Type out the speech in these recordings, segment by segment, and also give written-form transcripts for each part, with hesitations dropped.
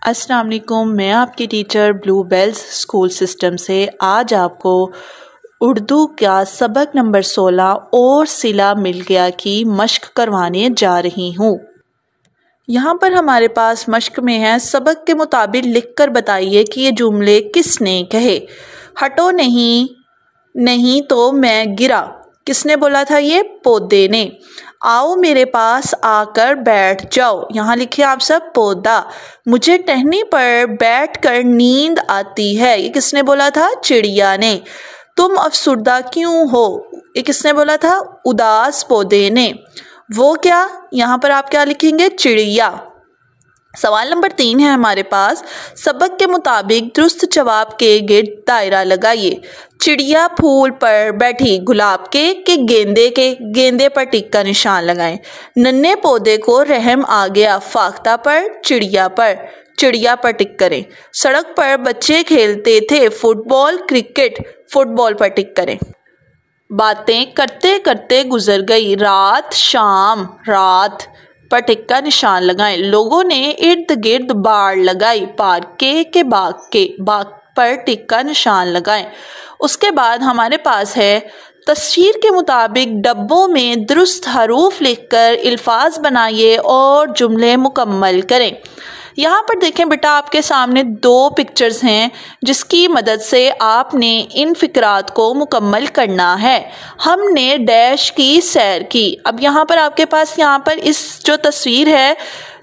अस्सलाम वालेकुम, मैं आपकी teacher Blue Bells School System से आज आपको उर्दू का सबक नंबर 16 और सिला मिल गया की मश्क करवाने जा रही हूँ। यहाँ पर हमारे पास मश्क में है, सबक के मुताबिक लिखकर बताइए कि ये जुमले किसने कहे। हटो नहीं, नहीं तो मैं गिरा, किसने बोला था? ये पौधे ने। आओ मेरे पास आकर बैठ जाओ, यहाँ लिखिए आप सब पौधा। मुझे टहनी पर बैठकर नींद आती है, ये किसने बोला था? चिड़िया ने। तुम अफसुर्दा क्यों हो, ये किसने बोला था? उदास पौधे ने। वो क्या, यहाँ पर आप क्या लिखेंगे? चिड़िया। सवाल नंबर 3 है हमारे पास, सबक के मुताबिक दुरुस्त जवाब के गिर्द दायरा लगाइए। चिड़िया फूल पर बैठी, गुलाब के गेंदे के, गेंदे पर टिक का निशान लगाएं। नन्हे पौधे को रहम आ गया, फाख्ता पर, चिड़िया पर, चिड़िया पर टिक करें। सड़क पर बच्चे खेलते थे, फुटबॉल क्रिकेट, फुटबॉल पर टिक करें। बातें करते करते गुजर गई, रात शाम, रात पर टिक का निशान लगाएं। लोगों ने इर्द गिर्द बाड़ लगाई, पार्क के बाग पर टिक का निशान लगाएं। उसके बाद हमारे पास है, तस्वीर के मुताबिक डब्बों में दुरुस्त हरूफ लिखकर अल्फाज बनाइए और जुमले मुकम्मल करें। यहाँ पर देखें बेटा, आपके सामने 2 पिक्चर्स हैं जिसकी मदद से आपने इन फिक्रात को मुकम्मल करना है। हमने डैश की सैर की। अब यहाँ पर आपके पास, यहाँ पर इस जो तस्वीर है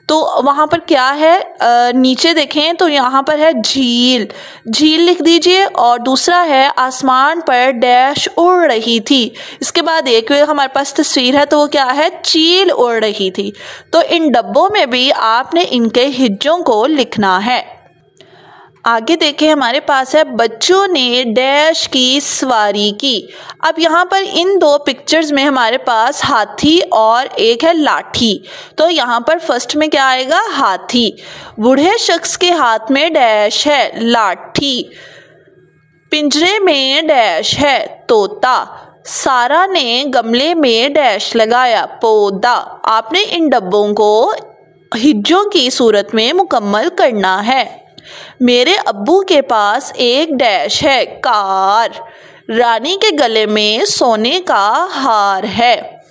तो वहाँ पर क्या है, नीचे देखें तो यहाँ पर है झील, झील लिख दीजिए। और दूसरा है आसमान पर डैश उड़ रही थी। इसके बाद एक हमारे पास तस्वीर है तो वो क्या है? चील उड़ रही थी। तो इन डब्बों में भी आपने इनके हिज्जों को लिखना है। आगे देखें, हमारे पास है, बच्चों ने डैश की सवारी की। अब यहाँ पर इन 2 पिक्चर्स में हमारे पास हाथी और एक है लाठी। तो यहाँ पर फर्स्ट में क्या आएगा? हाथी। बूढ़े शख्स के हाथ में डैश है, लाठी। पिंजरे में डैश है, तोता। सारा ने गमले में डैश लगाया, पौधा। आपने इन डब्बों को हिज्जों की सूरत में मुकम्मल करना है। मेरे अब्बू के पास एक डैश है, कार। रानी के गले में सोने का हार है।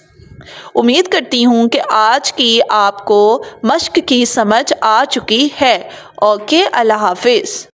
उम्मीद करती हूँ कि आज की आपको मश्क की समझ आ चुकी है। ओके, अल्लाह हाफिज़।